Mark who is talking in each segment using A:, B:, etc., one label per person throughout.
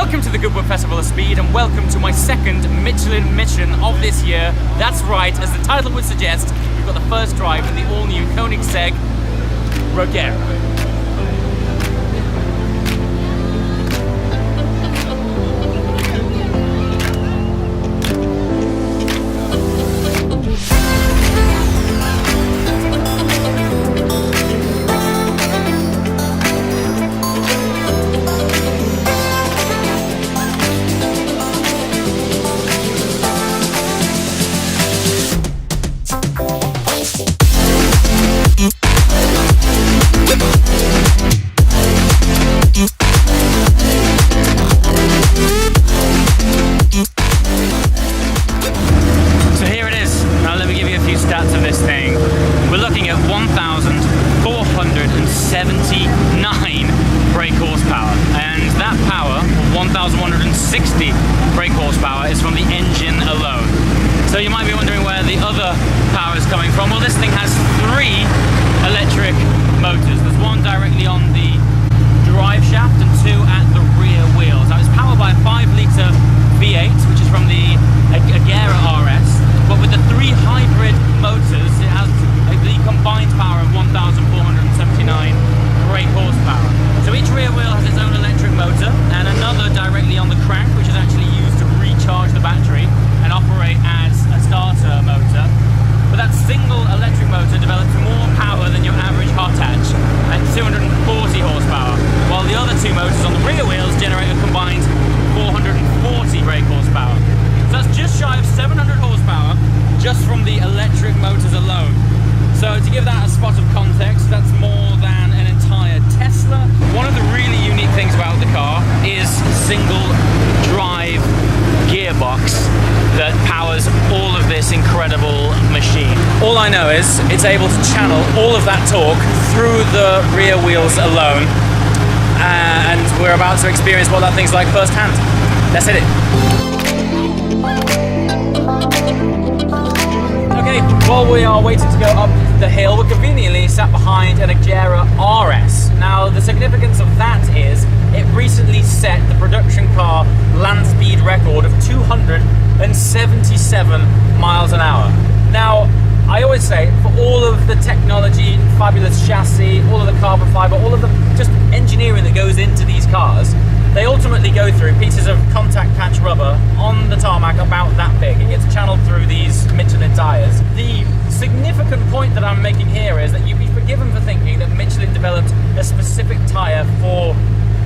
A: Welcome to the Goodwood Festival of Speed and welcome to my second Michelin mission of this year. That's right, as the title would suggest, we've got the first drive in the all-new Koenigsegg Regera. Stats of this thing. We're looking at 1,479 brake horsepower, and that power, 1,160 brake horsepower, is from the engine alone. So you might be wondering where the other power is coming from. Well, this thing has 3 electric motors. There's one directly on the drive shaft and 2 at the rear wheels. Now it's powered by a 5-litre V8, which is from the Regera RS. But with the 3 hybrid motors, it has the combined power of 1,479 brake horsepower. So each rear wheel has its own electric motor and another directly on the crank, which is actually used to recharge the battery and operate as a starter motor. But that single electric motor develops more power than your average hot hatch at 240 horsepower, while the other 2 motors on the rear wheels generate a combined 440 brake horsepower. So that's just shy of 700 horsepower just from the electric motors alone. So to give that a spot of context, that's more than an entire Tesla. One of the really unique things about the car is single drive gearbox that powers all of this incredible machine. All I know is it's able to channel all of that torque through the rear wheels alone, and we're about to experience what that thing's like firsthand. Let's hit it. Okay, while we are waiting to go up the hill, we're conveniently sat behind an Regera RS. Now, the significance of that is it recently set the production car land speed record of 277 miles an hour. Now, I always say, for all of the technology, fabulous chassis, all of the carbon fiber, all of the just engineering that goes into these cars, they ultimately go through pieces of contact patch rubber on the tarmac about that big. It gets channeled through these Michelin tyres. The significant point that I'm making here is that you'd be forgiven for thinking that Michelin developed a specific tyre for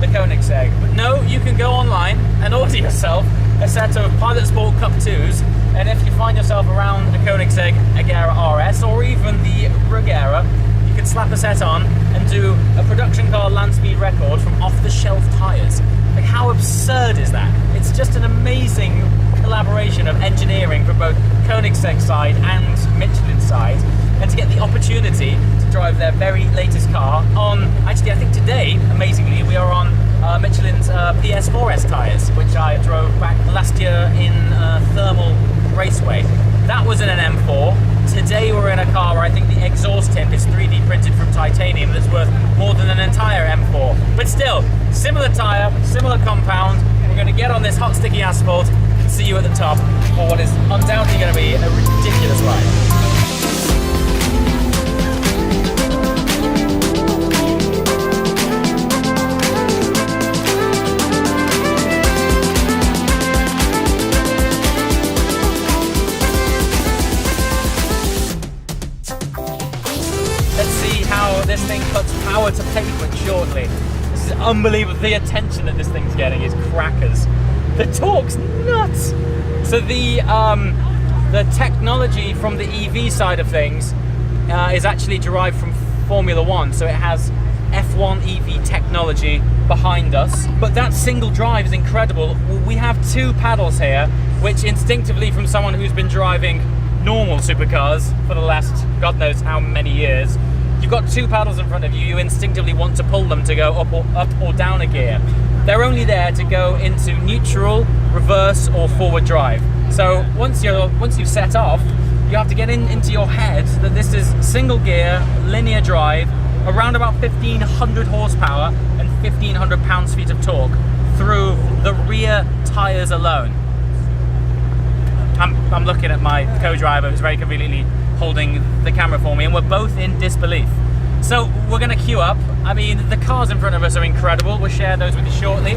A: the Koenigsegg. But no, you can go online and order yourself a set of Pilot Sport Cup 2s, and if you find yourself around the Koenigsegg Regera RS or even the Regera, you can slap a set on and do a production car land speed record from off-the-shelf tyres. Like, how absurd is that? It's just an amazing collaboration of engineering from both Koenigsegg side and Michelin side, and to get the opportunity to drive their very latest car on, actually I think today, amazingly, we are on Michelin's PS4S tyres, which I drove back last year in Thermal Raceway. That was in an M4. Today we're in a car where I think the exhaust tip is 3D printed from titanium that's worth more than an entire M4. But still, similar tyre, similar compound. We're going to get on this hot sticky asphalt and see you at the top for what is undoubtedly going to be a ridiculous ride. This thing cuts power to pavement shortly. This is unbelievable. The attention that this thing's getting is crackers. The torque's nuts. So the technology from the EV side of things is actually derived from Formula One. So it has F1 EV technology behind us. But that single drive is incredible. We have 2 paddles here, which instinctively, from someone who's been driving normal supercars for the last God knows how many years, you've got 2 paddles in front of you. You instinctively want to pull them to go up or down a gear. They're only there to go into neutral, reverse, or forward drive. So once you've set off, you have to get into your head that this is single gear, linear drive, around about 1,500 horsepower and 1,500 pounds-feet of torque through the rear tires alone. I'm looking at my co-driver who's very conveniently holding the camera for me, and we're both in disbelief. So we're gonna queue up. I mean, the cars in front of us are incredible. We'll share those with you shortly.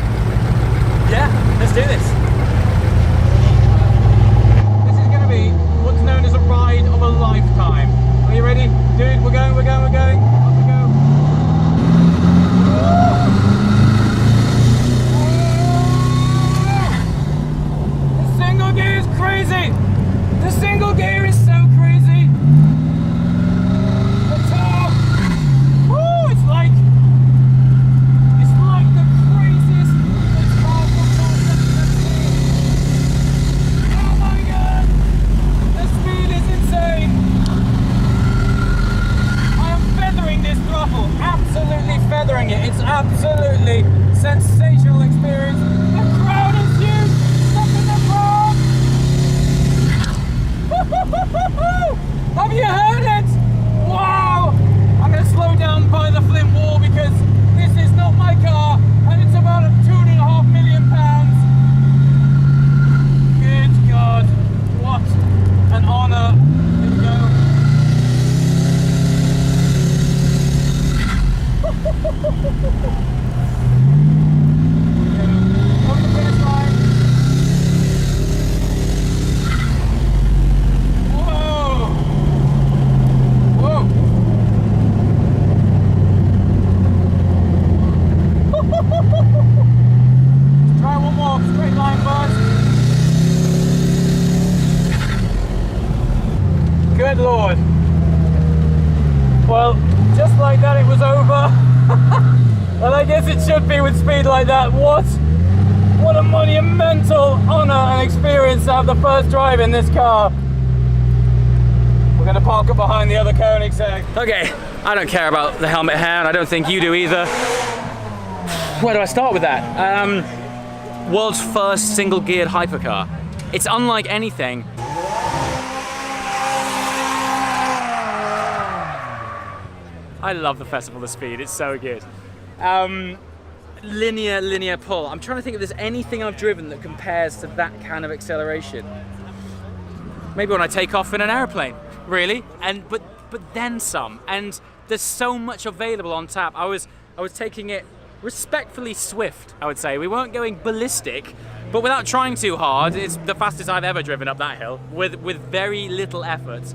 A: Yeah, let's do this. This is gonna be what's known as a ride of a lifetime. Are you ready? Dude, we're going. Off we go. The single gear is crazy. The single gear is so crazy. The torque. Woo, it's like the craziest, most powerful torque I've ever seen. Oh my god. The speed is insane. I am feathering this throttle. Absolutely feathering it. It's absolutely sensational experience. The crowd is huge. Look at the crowd. Have you heard it? Wow! I'm going to slow down by the Flint wall because this is not my car and it's about £2.5 million. Good God, what an honour. Here we go. Over the finish line. Try one more straight line first. Good Lord. Well, just like that it was over. And I guess it should be with speed like that. What a monumental honour and experience to have the first drive in this car. We're going to park it behind the other Koenigsegg. Okay, I don't care about the helmet hair, and I don't think you do either. Where do I start with that? World's first single-geared hypercar. It's unlike anything. I love the Festival of Speed, it's so good. Linear pull. I'm trying to think if there's anything I've driven that compares to that kind of acceleration. Maybe when I take off in an airplane, really, but then some. And there's so much available on tap. I was taking it respectfully swift, I would say. We weren't going ballistic, but without trying too hard. It's the fastest I've ever driven up that hill with very little effort.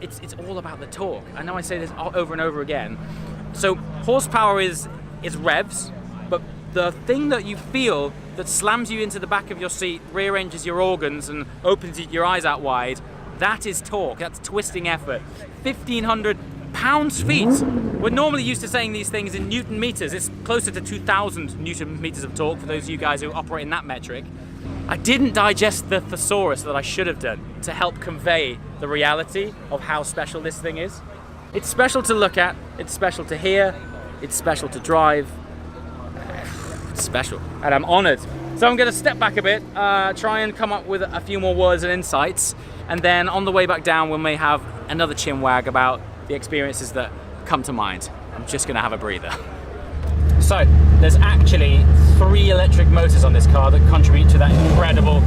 A: It's all about the torque. I know I say this over and over again. So horsepower is revs, but the thing that you feel that slams you into the back of your seat, rearranges your organs and opens your eyes out wide, that is torque, that's twisting effort. 1,500 pounds-feet. We're normally used to saying these things in Newton meters. It's closer to 2,000 Newton meters of torque for those of you guys who operate in that metric. I didn't digest the thesaurus that I should have done to help convey the reality of how special this thing is. It's special to look at, it's special to hear, it's special to drive. It's special, and I'm honored. So I'm gonna step back a bit, try and come up with a few more words and insights, and then on the way back down, we may have another chinwag about the experiences that come to mind. I'm just gonna have a breather. So, there's actually 3 electric motors on this car that contribute to that incredible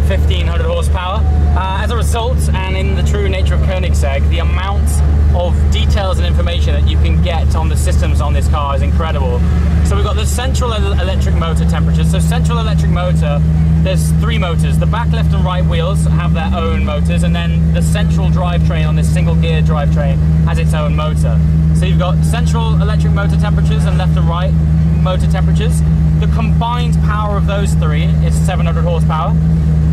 A: 1,500 horsepower. As a result, and in the true nature of Koenigsegg, the amount of details and information that you can get on the systems on this car is incredible. So we've got the central electric motor temperature. So central electric motor, there's 3 motors. The back, left and right wheels have their own motors, and then the central drivetrain on this single gear drivetrain has its own motor. So you've got central electric motor temperatures and left and right motor temperatures. The combined power of those 3 is 700 horsepower.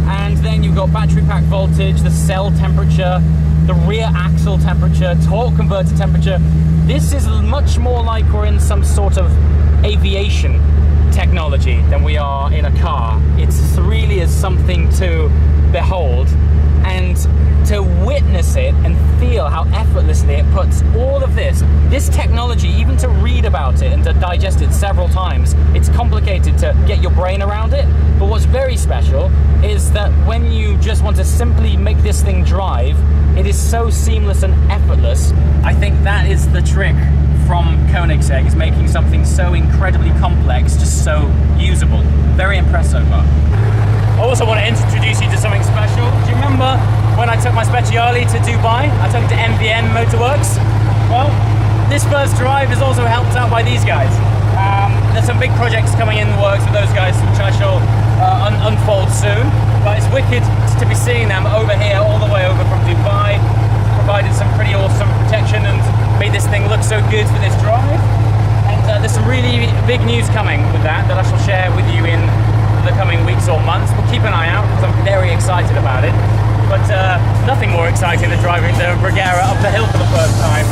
A: And then you've got battery pack voltage, the cell temperature, the rear axle temperature, torque converter temperature. This is much more like we're in some sort of aviation technology than we are in a car. It really is something to behold and to witness it and feel how effortlessly it puts all of this technology, even to read about it and to digest it several times, it's complicated to get your brain around it. But what's very special is that when you just want to simply make this thing drive, it is so seamless and effortless. I think that is the trick from Koenigsegg is making something so incredibly complex just so usable. Very impressed so far. I also want to introduce you to something special. Do you remember when I took my Speciale to Dubai? I took it to MVN Motorworks. Well, this first drive is also helped out by these guys. There's some big projects coming in the works with those guys, which I shall unfold soon. But it's wicked to be seeing them over here, all the way over from Dubai. Provided some pretty awesome protection and made this thing look so good for this drive. And there's some really big news coming with that I shall share with you in the coming weeks or months. But keep an eye out because I'm very excited about it. But nothing more exciting than driving the Regera up the hill for the first time.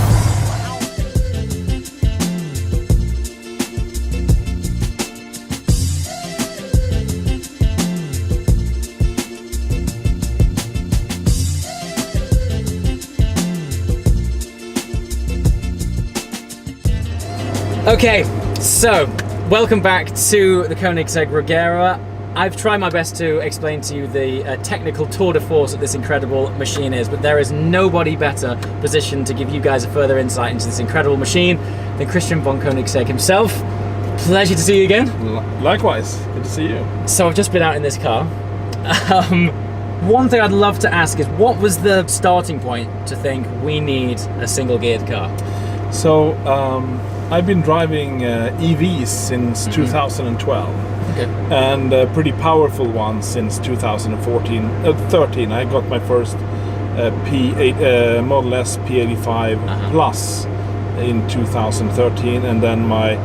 A: Okay, so welcome back to the Koenigsegg Regera. I've tried my best to explain to you the technical tour de force that this incredible machine is, but there is nobody better positioned to give you guys a further insight into this incredible machine than Christian von Koenigsegg himself. Pleasure to see you again.
B: Likewise, good to see you.
A: So I've just been out in this car. One thing I'd love to ask is, what was the starting point to think we need a single-geared car?
B: So I've been driving EVs since 2012,
A: okay,
B: and a pretty powerful one since 13. I got my first P8 Model S P85 Plus in 2013, and then my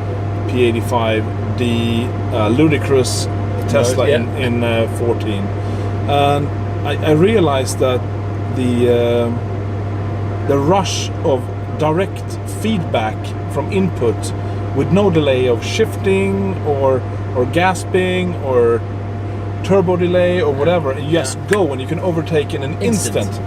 B: P85D ludicrous Tesla in 14. And I realized that the rush of direct feedback from input with no delay of shifting or gasping or turbo delay or whatever, and you just go and you can overtake in an instant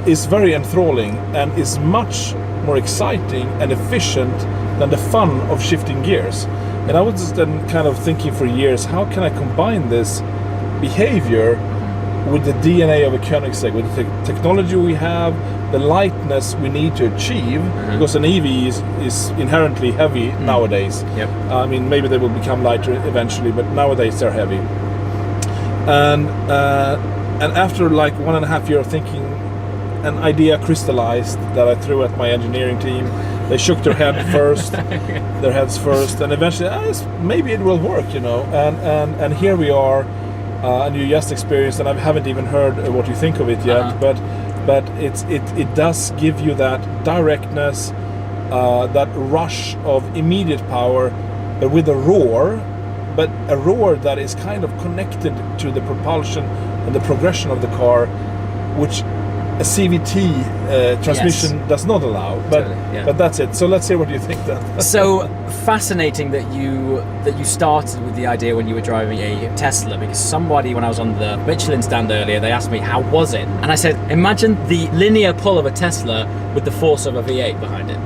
B: is very enthralling and is much more exciting and efficient than the fun of shifting gears. And I was just then kind of thinking for years, how can I combine this behavior with the DNA of a Koenigsegg, with the technology we have, the lightness we need to achieve, because an EV is inherently heavy nowadays.
A: Yep.
B: I mean, maybe they will become lighter eventually, but nowadays they're heavy. And after like 1.5 years of thinking, an idea crystallized that I threw at my engineering team. They shook their heads first, and eventually, maybe it will work, you know. And here we are. And you just experienced, and I haven't even heard what you think of it yet, but it does give you that directness, that rush of immediate power, but with a roar, but a roar that is kind of connected to the propulsion and the progression of the car, which a CVT transmission does not allow. But but that's it. So let's hear what you think then.
A: So fascinating that you started with the idea when you were driving a Tesla, because somebody, when I was on the Michelin stand earlier, they asked me how was it, and I said, imagine the linear pull of a Tesla with the force of a V8 behind it.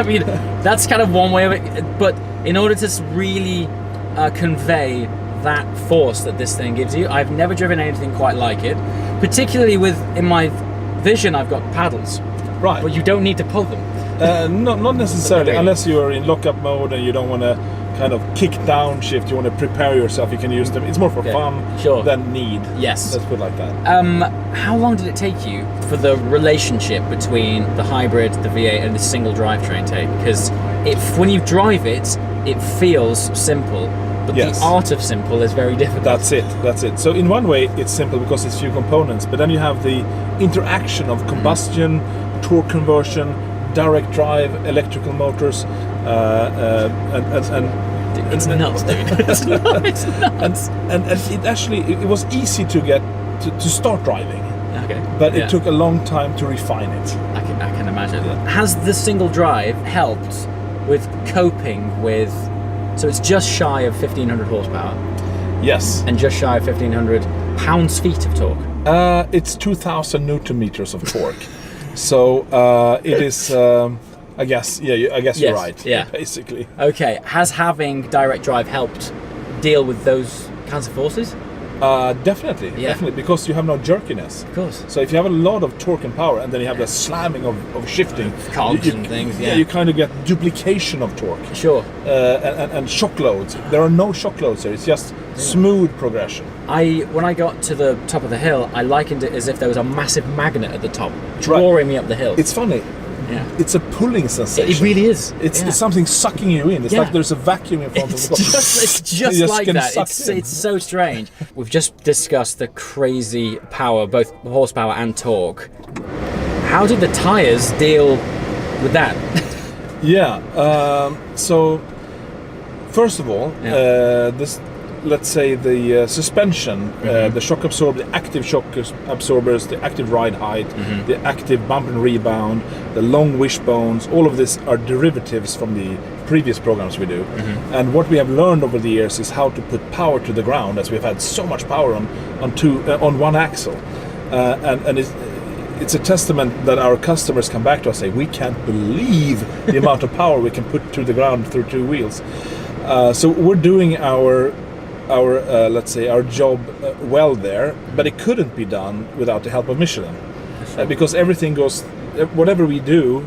A: I mean that's kind of one way of it, but in order to really convey that force that this thing gives you, I've never driven anything quite like it. Particularly in my Vision, I've got paddles,
B: right?
A: But you don't need to pull them.
B: Not necessarily, unless you're in lockup mode and you don't want to kind of kick downshift. You want to prepare yourself. You can use them. It's more for fun than need.
A: Yes,
B: let's put it like that.
A: How long did it take you for the relationship between the hybrid, the V8, and the single drivetrain take? Because when you drive it, it feels simple. But the art of simple is very difficult.
B: That's it. So in one way, it's simple because it's few components, but then you have the interaction of combustion, torque conversion, direct drive, electrical motors, and
A: it's nuts, dude. It's nuts.
B: And it was easy to get to start driving.
A: Okay.
B: But it took a long time to refine it.
A: I can imagine. Has the single drive helped with coping with? So it's just shy of 1,500 horsepower.
B: Yes.
A: And just shy of 1,500 pounds-feet of torque.
B: It's 2,000 Newton meters of torque. So it is. I guess you're right.
A: Yeah.
B: Basically.
A: Okay. Has having direct drive helped deal with those kinds of forces?
B: Definitely,
C: Yeah.
B: definitely, because you have no jerkiness.
C: Of course.
B: So if you have a lot of torque and power, and then you have the slamming of shifting,
C: Cogs and things, yeah.
B: you kind of get duplication of torque.
C: Sure.
B: And shock loads. There are no shock loads here. It's just smooth progression.
C: When I got to the top of the hill, I likened it as if there was a massive magnet at the top, drawing me up the hill.
B: It's funny.
C: Yeah.
B: It's a pulling sensation.
C: It really is.
B: It's something sucking you in. It's like there's a vacuum in front of the car.
C: It's just like that. It's so strange. We've just discussed the crazy power, both horsepower and torque. How did the tyres deal with that?
B: Yeah. So, first of all, let's say the suspension, the shock absorber, the active shock absorbers, the active ride height, the active bump and rebound, the long wishbones, all of this are derivatives from the previous programs we do. And what we have learned over the years is how to put power to the ground, as we've had so much power on one axle. And it's a testament that our customers come back to us and say, we can't believe the amount of power we can put to the ground through two wheels. So we're doing our let's say our job well there, but it couldn't be done without the help of Michelin, because everything goes, whatever we do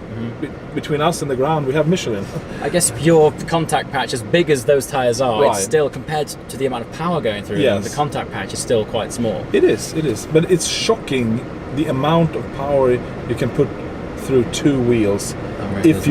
B: between us and the ground, we have Michelin.
C: I guess your contact patch, as big as those tyres are,
B: Right.
C: it's still, compared to the amount of power going through them, the contact patch is still quite small.
B: It is, but it's shocking the amount of power you can put through two wheels if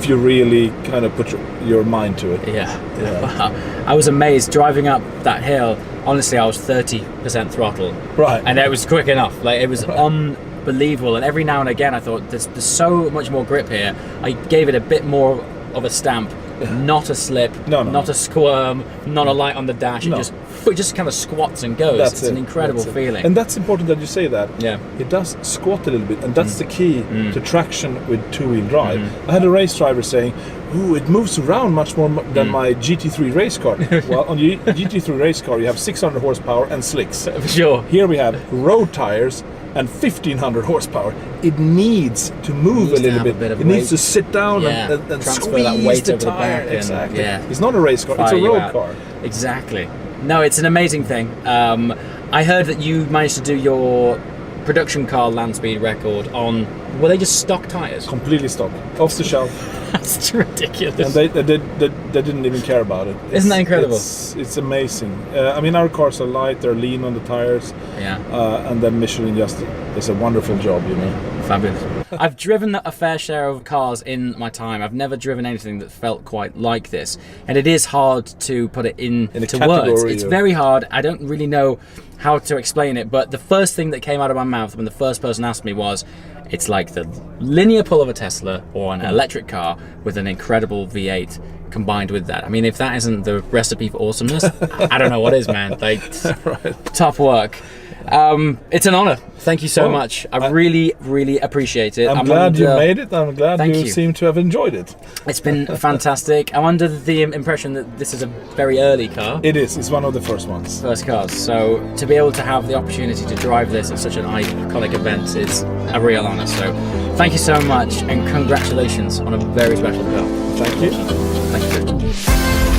B: you really kind of put your mind to it.
C: Yeah. Wow. I was amazed driving up that hill. Honestly, I was 30% throttle.
B: Right.
C: And it was quick enough. Like, it was unbelievable. And every now and again I thought, there's so much more grip here. I gave it a bit more of a stamp. Not a slip, not a squirm, not a light on the dash. It just kind of squats and goes. It's an incredible feeling.
B: And that's important that you say that.
C: Yeah.
B: It does squat a little bit, and that's the key to traction with two-wheel drive. I had a race driver saying, "Ooh, it moves around much more than my GT3 race car." Well, on the GT3 race car, you have 600 horsepower and slicks.
C: For sure.
B: Here we have road tires and 1500 horsepower. It needs to move a little bit. It needs to sit down and
C: transfer
B: squeeze
C: that weight
B: the
C: over the
B: tire.
C: back.
B: Exactly.
C: Yeah.
B: It's not a race car, it's a road car.
C: Exactly. No, it's an amazing thing. I heard that you managed to do your production car land speed record on, were they just stock tyres?
B: Completely stock, off the shelf.
C: That's ridiculous.
B: And they didn't even care about it.
C: Isn't that incredible?
B: It's amazing. I mean, our cars are light, they're lean on the tires.
C: Yeah.
B: And then Michelin just does a wonderful job, you know.
C: Fabulous. I've driven a fair share of cars in my time. I've never driven anything that felt quite like this. And it is hard to put it into words. It's very hard. I don't really know how to explain it, but the first thing that came out of my mouth when the first person asked me was, it's like the linear pull of a Tesla or an electric car with an incredible V8 combined with that. I mean, if that isn't the recipe for awesomeness, I don't know what is, man. Like, top work. It's an honor. Thank you so much. I really, really appreciate it.
B: I'm glad you made it. I'm glad you seem to have enjoyed it.
C: It's been fantastic. I'm under the impression that this is a very early car.
B: It is. It's one of the first ones.
C: First cars. So to be able to have the opportunity to drive this at such an iconic event is a real honor. So thank you so much, and congratulations on a very special car.
B: Thank you.
C: Thank you.